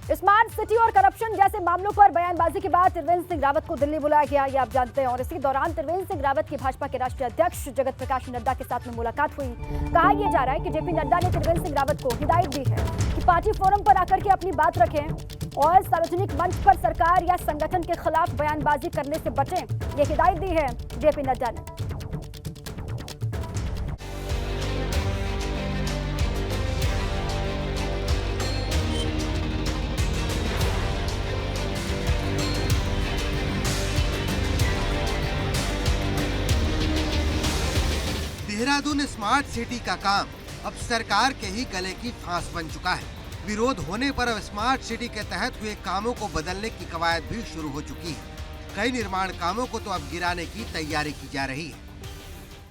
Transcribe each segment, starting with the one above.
Smart city और corruption जैसे मामलों पर बयानबाजी के बाद त्रिवेंद्र सिंह रावत को दिल्ली बुलाया गया, ये आप जानते हैं। और इसी दौरान त्रिवेंद्र सिंह रावत की भाजपा के राष्ट्रीय अध्यक्ष जगत प्रकाश नड्डा के साथ में मुलाकात हुई। कहा यह जा रहा है कि जेपी नड्डा ने त्रिवेंद्र सिंह रावत को हिदायत दी है कि पार्टी फोरम पर आकर के अपनी बात रखें और सार्वजनिक मंच पर सरकार या संगठन के खिलाफ बयानबाजी करने से बचें। ये हिदायत दी है जेपी नड्डा ने। देहरादून स्मार्ट सिटी का काम अब सरकार के ही गले की फांस बन चुका है। विरोध होने पर अब स्मार्ट सिटी के तहत हुए कामों को बदलने की कवायद भी शुरू हो चुकी है। कई निर्माण कामों को तो अब गिराने की तैयारी की जा रही है।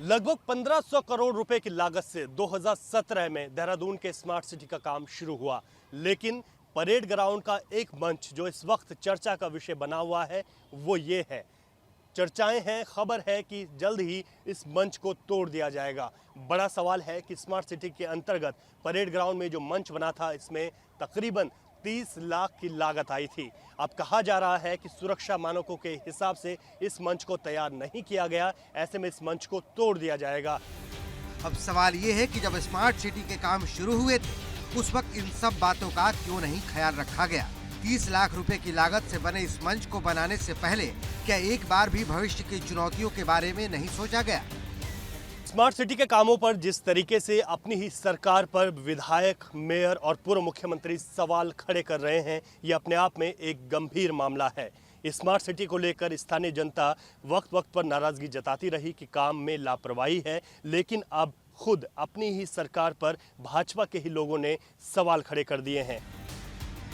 लगभग 1500 करोड़ रुपए की लागत से 2017 में देहरादून के स्मार्ट सिटी का काम शुरू हुआ, लेकिन परेड ग्राउंड का एक मंच जो इस वक्त चर्चा का विषय बना हुआ है वो ये है। चर्चाएं हैं, खबर है कि जल्द ही इस मंच को तोड़ दिया जाएगा। बड़ा सवाल है कि स्मार्ट सिटी के अंतर्गत परेड ग्राउंड में जो मंच बना था इसमें तकरीबन 30 लाख की लागत आई थी। अब कहा जा रहा है कि सुरक्षा मानकों के हिसाब से इस मंच को तैयार नहीं किया गया, ऐसे में इस मंच को तोड़ दिया जाएगा। अब सवाल ये है कि जब स्मार्ट सिटी के काम शुरू हुए थे उस वक्त इन सब बातों का क्यों नहीं ख्याल रखा गया। 30 लाख रुपए की लागत से बने इस मंच को बनाने से पहले क्या एक बार भी भविष्य की चुनौतियों के बारे में नहीं सोचा गया। स्मार्ट सिटी के कामों पर जिस तरीके से अपनी ही सरकार पर विधायक, मेयर और पूर्व मुख्यमंत्री सवाल खड़े कर रहे हैं, ये अपने आप में एक गंभीर मामला है। स्मार्ट सिटी को लेकर स्थानीय जनता वक्त वक्त पर नाराजगी जताती रही कि काम में लापरवाही है, लेकिन अब खुद अपनी ही सरकार पर भाजपा के ही लोगों ने सवाल खड़े कर दिए हैं।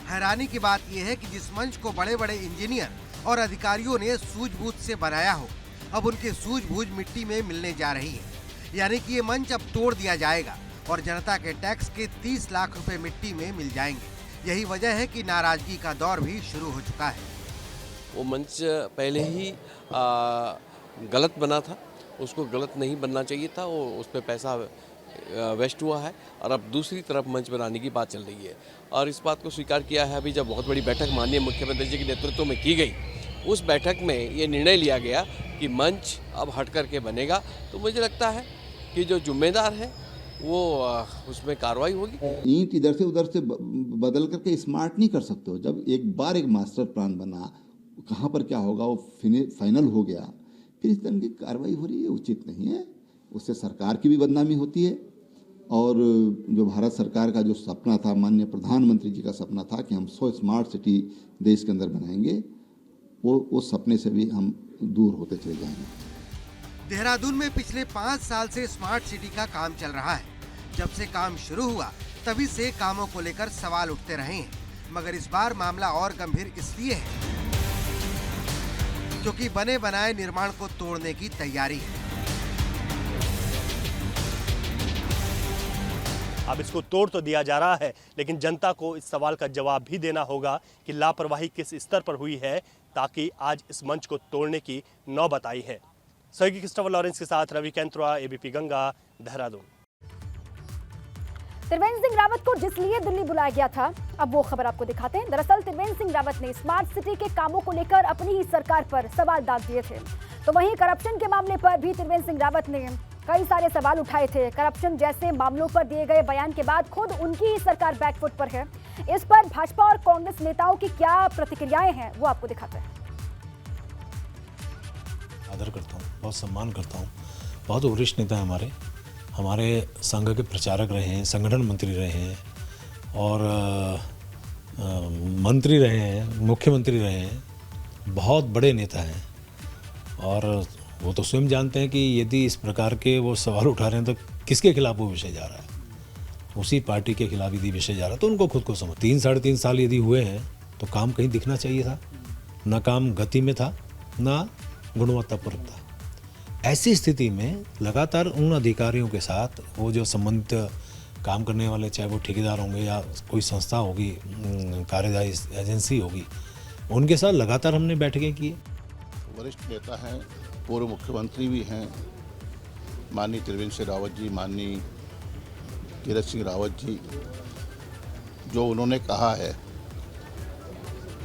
हैरानी की बात यह है कि जिस मंच को बड़े बड़े इंजीनियर और अधिकारियों ने सूझबूझ से बनाया हो, अब उनकी सूझबूझ मिट्टी में मिलने जा रही है। यानी कि ये मंच अब तोड़ दिया जाएगा और जनता के टैक्स के 30 लाख रुपए मिट्टी में मिल जाएंगे। यही वजह है कि नाराजगी का दौर भी शुरू हो चुका है। वो मंच पहले ही गलत बना था, उसको गलत नहीं बनना चाहिए था, वो उस पर पैसा वेस्ट हुआ है और अब दूसरी तरफ मंच बनाने की बात चल रही है। और इस बात को स्वीकार किया है अभी जब बहुत बड़ी बैठक माननीय मुख्यमंत्री जी के नेतृत्व में की गई, उस बैठक में ये निर्णय लिया गया कि मंच अब हट करके बनेगा। तो मुझे लगता है कि जो जिम्मेदार है वो उसमें कार्रवाई होगी। ईंट इधर से उधर से बदल करके स्मार्ट नहीं कर सकते हो। जब एक बार एक मास्टर प्लान बना, कहाँ पर क्या होगा वो फाइनल हो गया, फिर इस तरह की कार्रवाई हो रही है, उचित नहीं है। उससे सरकार की भी बदनामी होती है और जो भारत सरकार का जो सपना था, माननीय प्रधानमंत्री जी का सपना था कि हम 100 स्मार्ट सिटी देश के अंदर बनाएंगे, वो उस सपने से भी हम दूर होते चले जाएंगे। देहरादून में पिछले 5 साल से स्मार्ट सिटी का काम चल रहा है। जब से काम शुरू हुआ तभी से कामों को लेकर सवाल उठते रहे हैं, मगर इस बार मामला और गंभीर इसलिए है क्योंकि बने बनाए निर्माण को तोड़ने की तैयारी है। अब इसको तोड़ तो दिया जा रहा है, लेकिन जनता को इस सवाल का जवाब भी देना होगा कि लापरवाही किस स्तर पर हुई है ताकि आज इस मंच को तोड़ने की नौबत आई है। सहयोगी क्रिस्टोफर लॉरेंस के साथ रवि कैंत्रा, एबीपी गंगा, देहरादून। त्रिवेंद्र सिंह रावत को जिस लिए दिल्ली बुलाया गया था, अब वो खबर आपको दिखाते हैं। दरअसल त्रिवेंद्र सिंह रावत ने स्मार्ट सिटी के कामों को लेकर अपनी ही सरकार पर सवाल दाग दिए थे। तो वहीं करप्शन के मामले पर भी त्रिवेंद्र सिंह रावत ने कई सारे सवाल उठाए थे। करप्शन जैसे मामलों पर दिए गए बयान के बाद खुद उनकी ही सरकार बैकफुट पर है। इस पर भाजपा और कांग्रेस नेताओं की क्या प्रतिक्रियाएं हैं वो आपको दिखाते हैं। आदर करता हूँ, बहुत सम्मान करता हूँ। बहुत वरिष्ठ नेता है हमारे संघ के प्रचारक रहे हैं, संगठन मंत्री रहे हैं और मंत्री रहे हैं, मुख्यमंत्री रहे हैं, बहुत बड़े नेता हैं। और वो तो स्वयं जानते हैं कि यदि इस प्रकार के वो सवाल उठा रहे हैं तो किसके खिलाफ वो विषय जा रहा है, उसी पार्टी के खिलाफ यदि विषय जा रहा है तो उनको खुद को समझ। 3-3.5 साल यदि हुए हैं तो काम कहीं दिखना चाहिए था, ना काम गति में था, ना गुणवत्तापूर्ण था। ऐसी स्थिति में लगातार उन अधिकारियों के साथ वो जो संबंधित काम करने वाले, चाहे वो ठेकेदार होंगे या कोई संस्था होगी, कार्यदायी एजेंसी होगी, उनके साथ लगातार हमने बैठकें की। वरिष्ठ नेता हैं, पूर्व मुख्यमंत्री भी हैं, माननीय त्रिवेंद्र सिंह रावत जी, माननीय तीरथ सिंह रावत जी, जो उन्होंने कहा है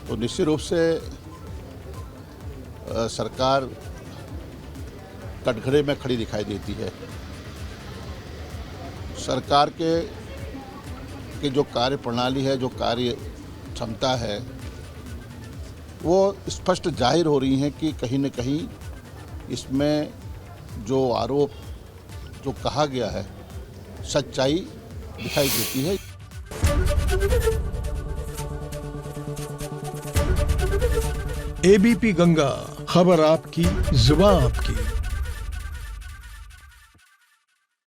तो निश्चित रूप से सरकार कटघरे में खड़ी दिखाई देती है। सरकार के जो कार्य प्रणाली है, जो कार्य क्षमता है, वो स्पष्ट जाहिर हो रही हैं कि कहीं न कहीं इसमें जो आरोप जो कहा गया है सच्चाई दिखाई देती है। एबीपी गंगा, खबर आपकी, जुबान आपकी।